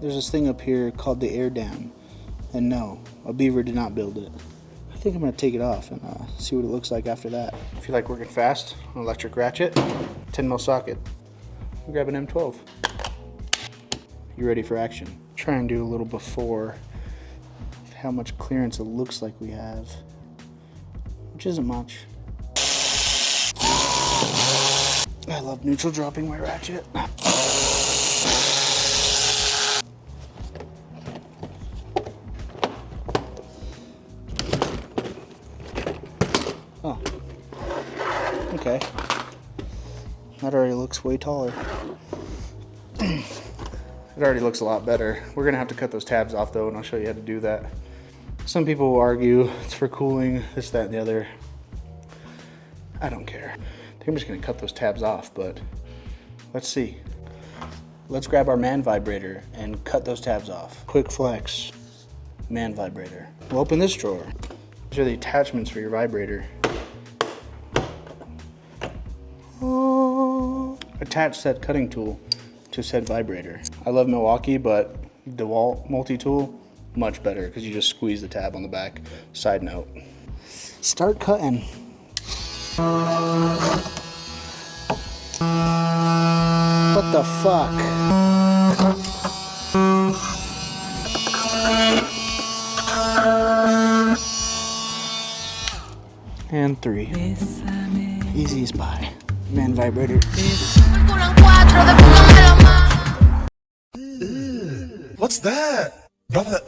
There's this thing up here called the air dam, and no, a beaver did not build it. I think I'm gonna take it off and see what it looks like after that. If you like working fast, an electric ratchet, 10mm socket. Grab an M12. You ready for action? Try and do a little before of how much clearance it looks like we have, which isn't much. I love neutral dropping my ratchet. Oh, okay. That already looks way taller. It already looks a lot better. We're gonna have to cut those tabs off though, and I'll show you how to do that. Some people will argue it's for cooling, this, that, and the other. I don't care. I think I'm just gonna cut those tabs off, but let's see. Let's grab our man vibrator and cut those tabs off. Quick flex, man vibrator. We'll open this drawer. These are the attachments for your vibrator. Attach said cutting tool to said vibrator. I love Milwaukee, but DeWalt multi-tool, much better because you just squeeze the tab on the back. Side note. Start cutting. What the fuck? And 3. Easy as pie. Man vibrator. What's that? Brother,